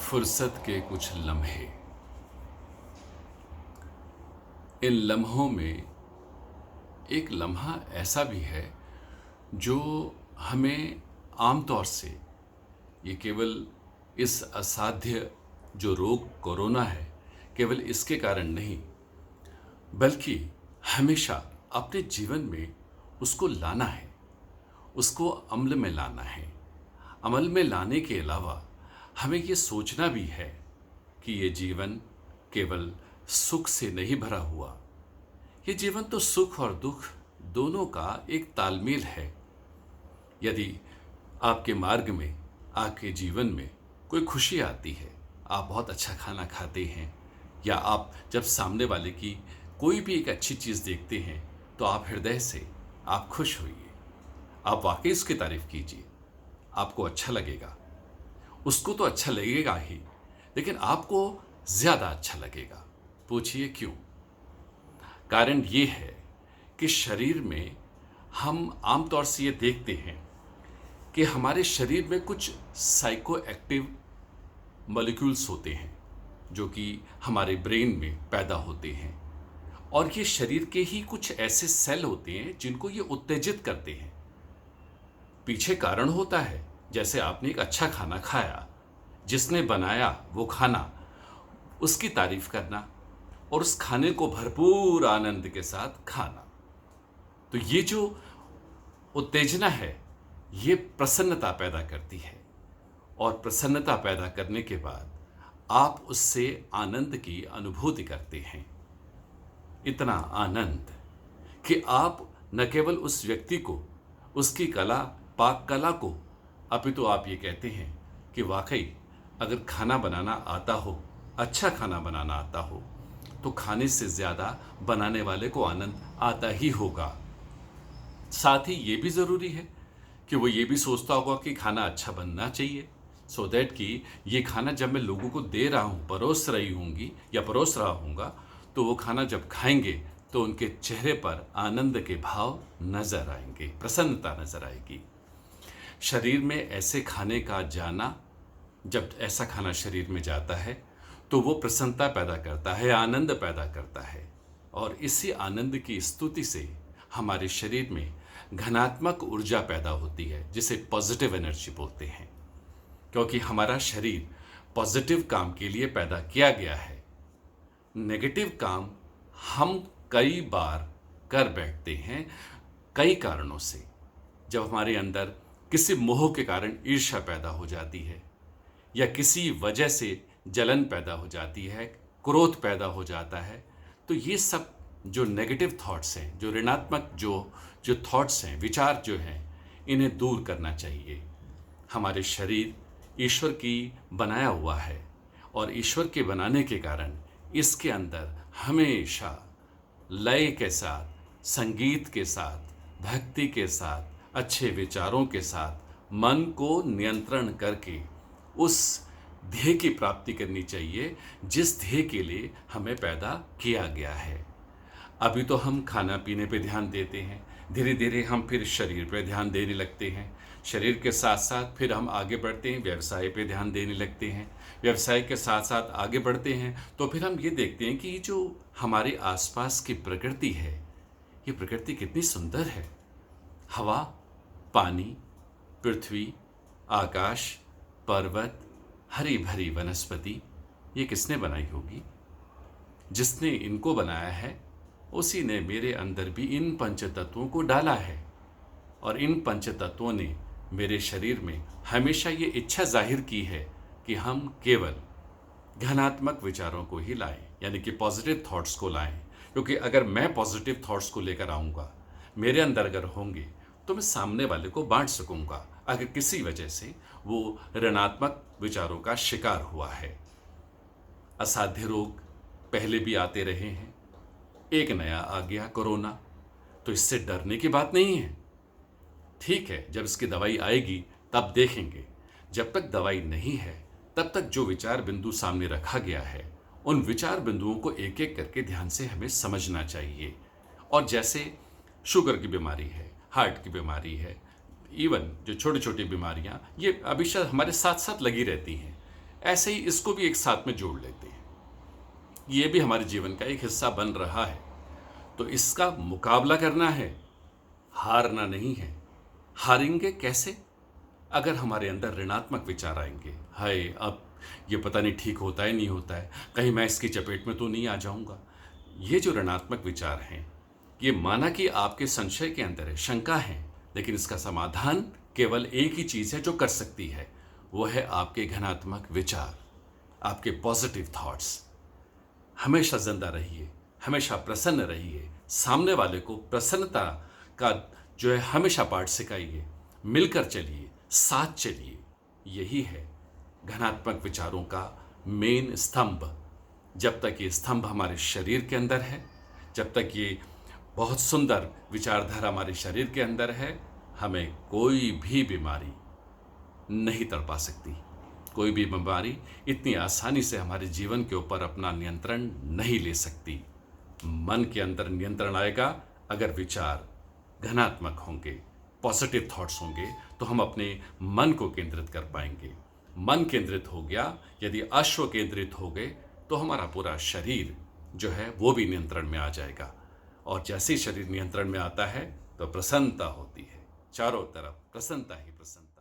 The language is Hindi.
फुर्सत के कुछ लम्हे। इन लम्हों में एक लम्हा ऐसा भी है जो हमें आमतौर से ये केवल इस असाध्य जो रोग कोरोना है केवल इसके कारण नहीं बल्कि हमेशा अपने जीवन में उसको लाना है, उसको अमल में लाना है। अमल में लाने के अलावा हमें ये सोचना भी है कि ये जीवन केवल सुख से नहीं भरा हुआ, ये जीवन तो सुख और दुख दोनों का एक तालमेल है। यदि आपके मार्ग में, आपके जीवन में कोई खुशी आती है, आप बहुत अच्छा खाना खाते हैं या आप जब सामने वाले की कोई भी एक अच्छी चीज़ देखते हैं तो आप हृदय से आप खुश होइए, आप वाकई उसकी तारीफ कीजिए, आपको अच्छा लगेगा। उसको तो अच्छा लगेगा ही, लेकिन आपको ज़्यादा अच्छा लगेगा। पूछिए क्यों? कारण ये है कि शरीर में हम आमतौर से ये देखते हैं कि हमारे शरीर में कुछ साइको एक्टिव मॉलिक्यूल्स होते हैं जो कि हमारे ब्रेन में पैदा होते हैं, और ये शरीर के ही कुछ ऐसे सेल होते हैं जिनको ये उत्तेजित करते हैं। पीछे कारण होता है, जैसे आपने एक अच्छा खाना खाया, जिसने बनाया वो खाना, उसकी तारीफ करना और उस खाने को भरपूर आनंद के साथ खाना। तो ये जो उत्तेजना है ये प्रसन्नता पैदा करती है, और प्रसन्नता पैदा करने के बाद आप उससे आनंद की अनुभूति करते हैं। इतना आनंद कि आप न केवल उस व्यक्ति को, उसकी कला, पाक कला को, अपितु आप ये कहते हैं कि वाकई अगर खाना बनाना आता हो, अच्छा खाना बनाना आता हो, तो खाने से ज़्यादा बनाने वाले को आनंद आता ही होगा। साथ ही ये भी ज़रूरी है कि वो ये भी सोचता होगा कि खाना अच्छा बनना चाहिए, सो दैट कि ये खाना जब मैं लोगों को दे रहा हूँ, परोस रही होंगी या परोस रहा हूँगा, तो वो खाना जब खाएंगे तो उनके चेहरे पर आनंद के भाव नजर आएंगे, प्रसन्नता नजर आएगी। शरीर में ऐसे खाने का जाना, जब ऐसा खाना शरीर में जाता है तो वो प्रसन्नता पैदा करता है, आनंद पैदा करता है, और इसी आनंद की स्तुति से हमारे शरीर में घनात्मक ऊर्जा पैदा होती है, जिसे पॉजिटिव एनर्जी बोलते हैं। क्योंकि हमारा शरीर पॉजिटिव काम के लिए पैदा किया गया है। नेगेटिव काम हम कई बार कर बैठते हैं कई कारणों से। जब हमारे अंदर किसी मोह के कारण ईर्ष्या पैदा हो जाती है, या किसी वजह से जलन पैदा हो जाती है, क्रोध पैदा हो जाता है, तो ये सब जो नेगेटिव थॉट्स हैं, जो ऋणात्मक जो थॉट्स हैं, विचार जो हैं, इन्हें दूर करना चाहिए। हमारे शरीर ईश्वर की बनाया हुआ है, और ईश्वर के बनाने के कारण इसके अंदर हमेशा लय के साथ, संगीत के साथ, भक्ति के साथ, अच्छे विचारों के साथ मन को नियंत्रण करके उस ध्येय की प्राप्ति करनी चाहिए जिस ध्येय के लिए हमें पैदा किया गया है। अभी तो हम खाना पीने पे ध्यान देते हैं, धीरे धीरे हम फिर शरीर पे ध्यान देने लगते हैं, शरीर के साथ साथ फिर हम आगे बढ़ते हैं, व्यवसाय पे ध्यान देने लगते हैं, व्यवसाय के साथ साथ आगे बढ़ते हैं तो फिर हम ये देखते हैं कि ये जो हमारे आसपास की प्रकृति है, ये प्रकृति कितनी सुंदर है। हवा, पानी, पृथ्वी, आकाश, पर्वत, हरी भरी वनस्पति, ये किसने बनाई होगी? जिसने इनको बनाया है उसी ने मेरे अंदर भी इन पंचतत्वों को डाला है, और इन पंचतत्वों ने मेरे शरीर में हमेशा ये इच्छा जाहिर की है कि हम केवल घनात्मक विचारों को ही लाएं, यानी कि पॉजिटिव थॉट्स को लाएं। क्योंकि अगर मैं पॉजिटिव थॉट्स को लेकर आऊँगा, मेरे अंदर अगर होंगे, तो मैं सामने वाले को बांट सकूँगा, अगर किसी वजह से वो ऋणात्मक विचारों का शिकार हुआ है। असाध्य रोग पहले भी आते रहे हैं, एक नया आ गया कोरोना, तो इससे डरने की बात नहीं है। ठीक है, जब इसकी दवाई आएगी तब देखेंगे। जब तक दवाई नहीं है तब तक जो विचार बिंदु सामने रखा गया है, उन विचार बिंदुओं को एक एक करके ध्यान से हमें समझना चाहिए। और जैसे शुगर की बीमारी है, हार्ट की बीमारी है, इवन जो छोटी छोटी बीमारियां, ये अभी शायद हमारे साथ साथ लगी रहती हैं। ऐसे ही इसको भी एक साथ में जोड़ लेते हैं। ये भी हमारे जीवन का एक हिस्सा बन रहा है। तो इसका मुकाबला करना है, हारना नहीं है। हारेंगे कैसे? अगर हमारे अंदर ऋणात्मक विचार आएंगे, हाय अब ये पता नहीं ठीक होता है नहीं होता है, कहीं मैं इसकी चपेट में तो नहीं आ जाऊंगा। ये जो ऋणात्मक विचार हैं, ये माना कि आपके संशय के अंदर है, शंका है, लेकिन इसका समाधान केवल एक ही चीज है जो कर सकती है, वो है आपके धनात्मक विचार, आपके पॉजिटिव थॉट्स। हमेशा जिंदा रहिए, हमेशा प्रसन्न रहिए, सामने वाले को प्रसन्नता का जो है हमेशा पाठ सिखाइए, मिलकर चलिए, साथ चलिए। यही है धनात्मक विचारों का मेन स्तंभ। जब तक ये स्तंभ हमारे शरीर के अंदर है, जब तक ये बहुत सुंदर विचारधारा हमारे शरीर के अंदर है, हमें कोई भी बीमारी नहीं तड़पा सकती। कोई भी बीमारी इतनी आसानी से हमारे जीवन के ऊपर अपना नियंत्रण नहीं ले सकती। मन के अंदर नियंत्रण आएगा अगर विचार धनात्मक होंगे, पॉजिटिव थॉट्स होंगे, तो हम अपने मन को केंद्रित कर पाएंगे। मन केंद्रित हो गया, यदि अश्व केंद्रित हो गए, तो हमारा पूरा शरीर जो है वो भी नियंत्रण में आ जाएगा। और जैसे ही शरीर नियंत्रण में आता है तो प्रसन्नता होती है, चारों तरफ प्रसन्नता ही प्रसन्नता।